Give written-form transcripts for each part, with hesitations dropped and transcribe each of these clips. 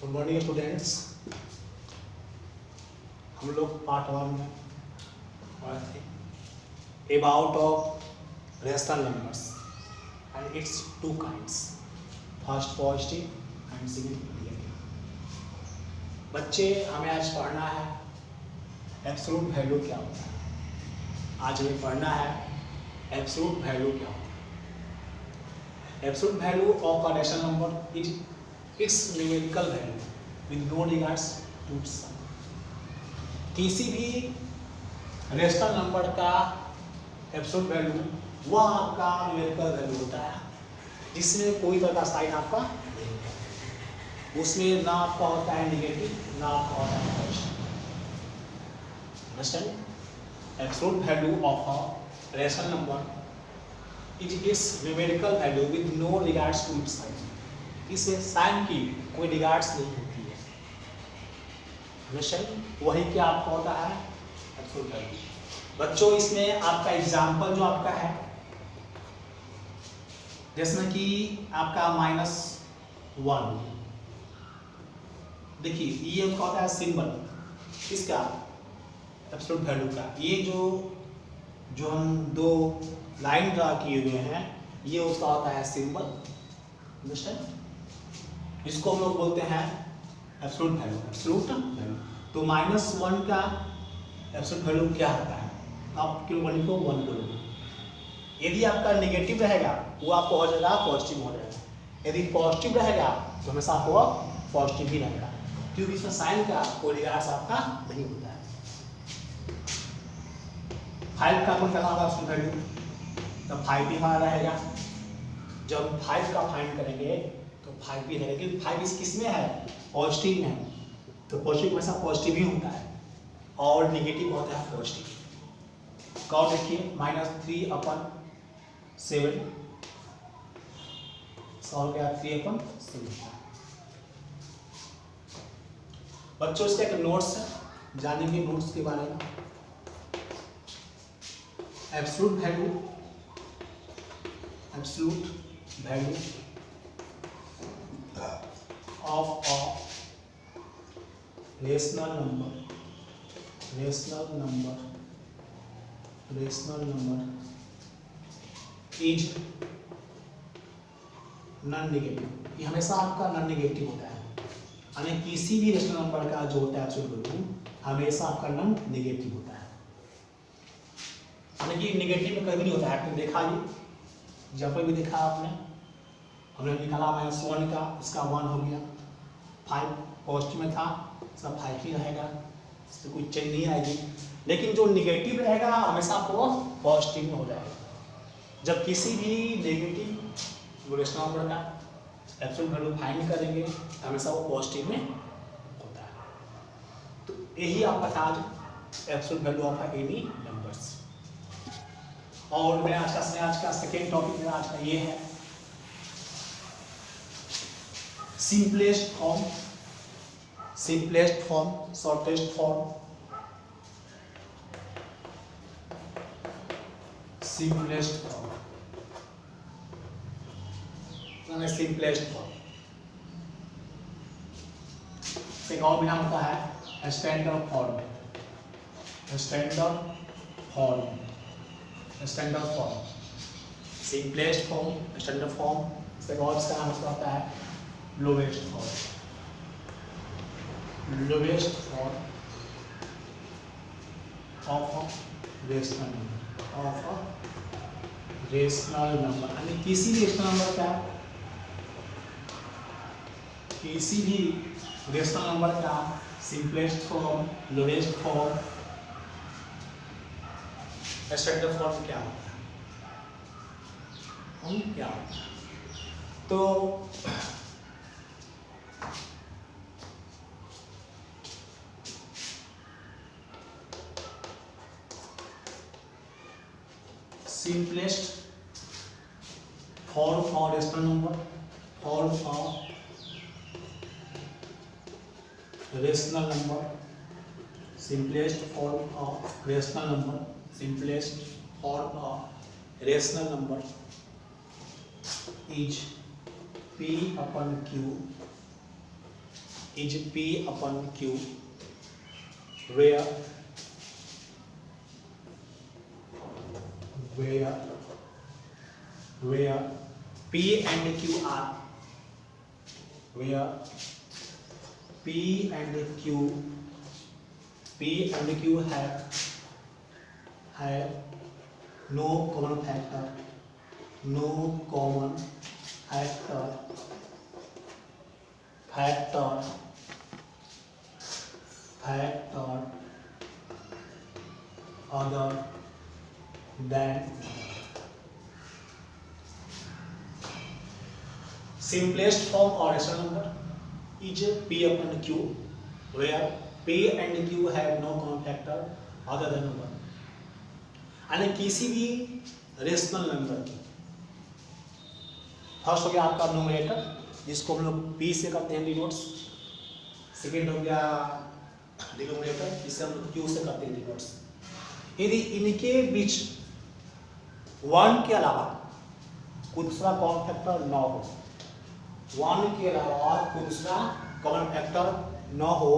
Good morning students. हम लोग part 1 में पढ़े थे about of rational numbers and it's two kinds, first positive and second negative. बच्चे, हमें आज पढ़ना है एब्सोल्यूट वैल्यू क्या होता है। आज हमें पढ़ना है एब्सोल्यूट वैल्यू क्या होता है। Absolute value of a rational number is its numerical value with no regards to sum. किसी भी रेशनल नंबर का एब्सोल्यूट वैल्यू वह आपका न्यूमेरिकल वैल्यू होता है जिसमें कोई तरह का साइन आपका नहीं होता है। उसमें ना आपका होता है नेगेटिव, ना आपका होता है positive. Understand? Absolute value of a rational number is its numerical value with no regards to its sign. इसमें साइन की कोई रिगार्ड्स नहीं होती है। वही क्या आपका होता है एब्सोल्यूट वैल्यू। बच्चों, इसमें आपका एग्जाम्पल जो आपका है, जिसमें कि आपका -1, देखिए ये उसका होता है सिंबल इसका एब्सोल्यूट वैल्यू का। ये जो हम दो लाइन ड्रा किए हुए हैं, ये उसका होता है सिंबल। अंडरस्टैंड? इसको हम लोग बोलते हैं एब्सोल्यूट वैल्यू। एब्सोल्यूट वैल्यू तो -1 का एब्सोल्यूट वैल्यू क्या होता है? आप क्यों 1 को 1 को लो। यदि आपका नेगेटिव रहेगा वो आपको हो जाएगा पॉजिटिव हो जाएगा। यदि पॉजिटिव रहेगा तो हमेशा आपको पॉजिटिव ही रहेगा, क्योंकि इसमें साइन का कोई रिगार्ड्स आपका नहीं होता है। 5 का कौन करना होगा एब्सोल्यूट वैल्यू, तो 5 भी हमारा रहेगा। जब 5 का फाइंड करेंगे तो 5 भी रहेगा, क्योंकि 5 इस किस में है? पॉजिटिव में है। तो पॉजिटिव हमेशा पॉजिटिव ही होता है और नेगेटिव होता है पॉजिटिव। कौन देखिए -3/7 सॉल्व किया 3/7। बच्चों, इसका एक नोट्स है, जानेंगे नोट्स के बारे में। Absolute value of a rational number is non negative. ये हमेशा आपका नॉन नेगेटिव होता है, यानी किसी भी रेशनल नंबर का जो होता है एब्सोल्यूट वैल्यू हमेशा आपका नॉन नेगेटिव होता है। यानी कि नेगेटिव में कभी नहीं होता है। आपने देखा, ये जब भी देखा आपने, हमने निकाला -1 का, इसका 1 हो गया। 5 पॉजिटिव में था, सब 5 ही रहेगा, इससे कोई चेंज नहीं आएगी। लेकिन जो नेगेटिव रहेगा हमेशा आपको पॉजिटिव में हो जाएगा। जब किसी भी नेगेटिव रेशनल नंबर का एब्सोल्यूट वैल्यू फाइंड करेंगे हमेशा वो पॉजिटिव में होता है। तो यही आपका था आज absolute value of any numbers. और मैं आज का सेकेंड टॉपिक मेरा आज का ये है simplest form, shortest form, simplest form. एक और भी नाम होता है standard form. Simplest form, standard form, इसका और इसका नाम उसका होता है lowest form of a rational number. यानी किसी भी रेशनल नंबर का simplest form, lowest form, standard form क्या होता है? तो simplest form for rational number, simplest form of rational number is P/Q is P upon Q, where P and Q are have no common factor other than simplest form or rational number is P upon Q, where P and Q have no common factor other than 1। यानी किसी भी rational number की first हो गया आपका numerator, जिसको हम लोग P से करते हैं डिनोट्स, सेकेंड हो गया डिनोमिनेटर, जिसे हम लोग Q से करते हैं डिनोट्स। यदि इनके बीच 1 के अलावा कोई दूसरा कॉमन फैक्टर न हो, 1 के अलावा कोई दूसरा कॉमन फैक्टर न हो,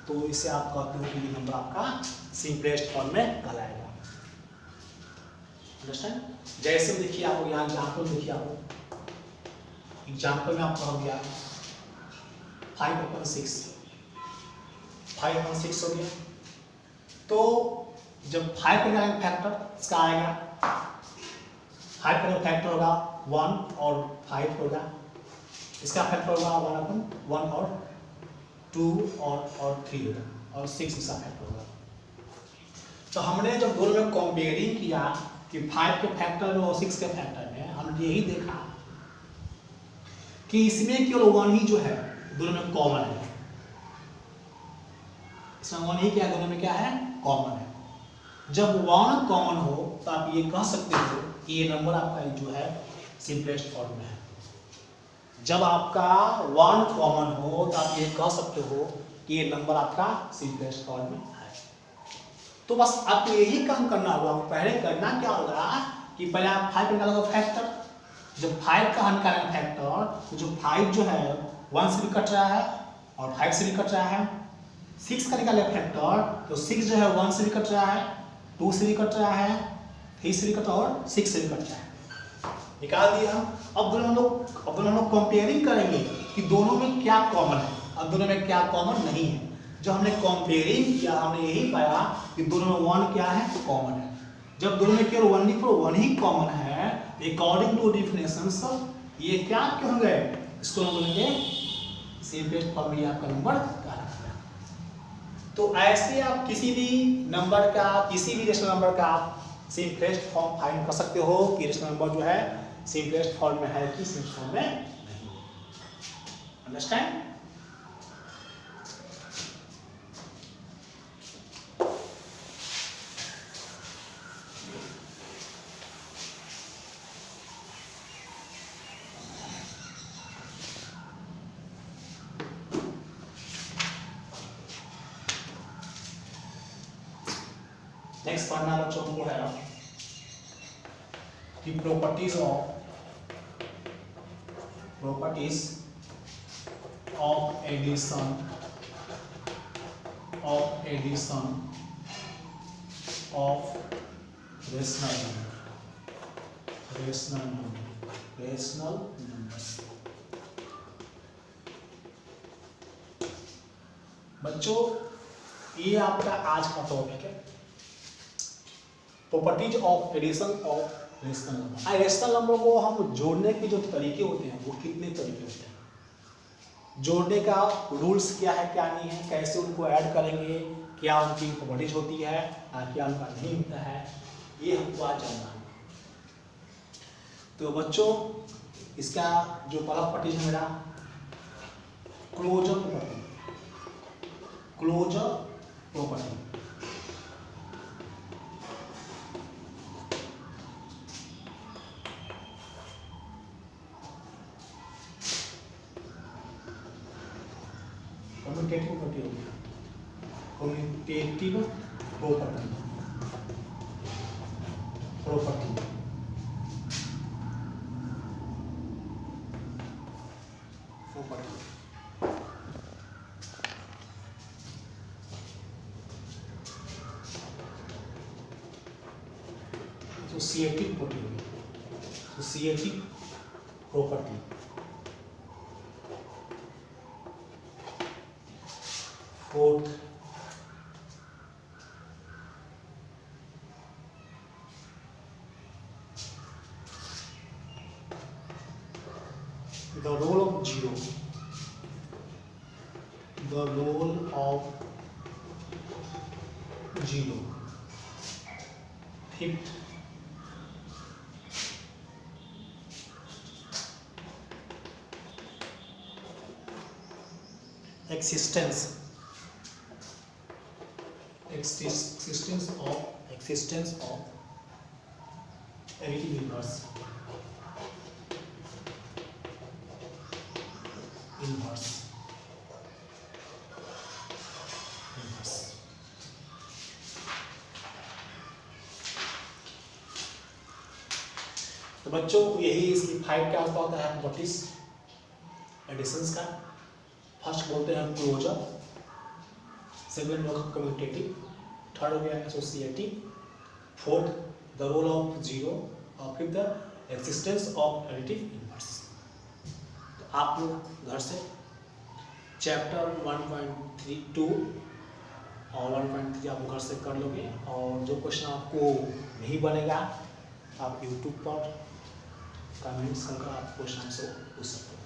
तो इसे आप कहते हो कि ये नंबर आपका सिंपलेस्ट फॉर्म में कहलाएगा। अंडरस्टैंड? जैसे देखिए आपको यहाँ एग्जाम्पल देखिए, आपको एग्जाम्पल में आपका हो गया 5/6 हो गया। तो जब 5 का फैक्टर इसका आएगा, 5 का फैक्टर होगा 1 और 5 होगा, इसका फैक्टर होगा 1/1 और 2 और 3 होगा, और 6 इसका फैक्टर होगा। तो हमने जब दोनों में कंपेयरिंग किया कि 5 के फैक्टर में और 6 के फैक्टर में, हमने यही देखा कि इसमें केवल 1 ही जो है दोनों में कॉमन है। इसमें 1 ही क्या है, दोनों में क्या है, कॉमन है। जब 1 कॉमन हो तो आप ये कह सकते हो कि ये नंबर आपका जो है सिंपलेस्ट फॉर्म में है। जब आपका 1 कॉमन हो तो आप ये कह सकते हो कि ये नंबर आपका सिंपलेस्ट फॉर्म में है। तो बस आपको यही काम करना होगा। पहले करना क्या होगा कि पहले आप 5 निकालोगे फैक्टर, जब 5 का निकालेंगे फैक्टर, तो जो 5 जो है 1 से भी कट रहा है और 5 से भी कट रहा है। 6 का निकालेंगे फैक्टर, तो 6 जो है 1 से भी कट रहा है, 2 से भी कट रहा है, 3 से भी कट रहा है और 6 से भी कट रहा है। निकाल दिया हम। अब दोनों हम लोग कंपेयरिंग करेंगे कि दोनों में क्या कॉमन है। अब दोनों में क्या कॉमन नहीं है। जब हमने कंपेयरिंग किया, हमने यही पाया कि दोनों में 1 क्या है, कॉमन है। जब दोनों में केवल 1 ही कॉमन है, अकॉर्डिंग टू डिफिनेशंस ये क्या क्यों गए, इसको हम बोलेंगे सिंपलेस्ट फॉर्म में आपका नंबर कहलाता है। तो ऐसे आप किसी भी नंबर का, किसी भी रेशनल नंबर का आप सिंपलेस्ट फॉर्म फाइंड कर सकते हो कि रेशनल नंबर जो है सिंपलेस्ट फॉर्म में है कि सिंपलेस्ट फॉर्म में नहीं। अंडरस्टैंड? नेक्स्ट पढ़ना बच्चों को है कि properties of addition of rational numbers. बच्चों ये आपका आज का टॉपिक है, properties of addition of rational number. Rational number को हम जोड़ने के जो तरीके होते हैं वो कितने तरीके होते हैं, जोड़ने का रूल्स क्या है क्या नहीं है, कैसे उनको ऐड करेंगे, क्या उनकी प्रॉपर्टीज होती है क्या उनका नहीं होता है, ये हमको आज जानना है। तो बच्चों इसका जो पहला प्रॉपर्टीज है मेरा क्लोजर प्रॉपर्टी। कम्यूटेटिव प्रॉपर्टी होगी, commutative property. Associative property, associative property. Fourth, the role of zero, the role of zero. Fifth, existence of additive inverse. तो बच्चों यही इसकी 5 के आसपास होता है नोटिस एडिशंस का। फर्स्ट बोलते हैं हम क्लोजर, सेकंड कम्यूटेटिव, थर्ड हो गया associative, fourth the role of zero और fifth the existence of additive inverse. तो आप लोग घर से चैप्टर 1.32 और 1.3 आप घर से कर लोगे, और जो क्वेश्चन आपको नहीं बनेगा आप यूट्यूब पर कमेंट्स करके आप क्वेश्चन से पूछ सकते हो।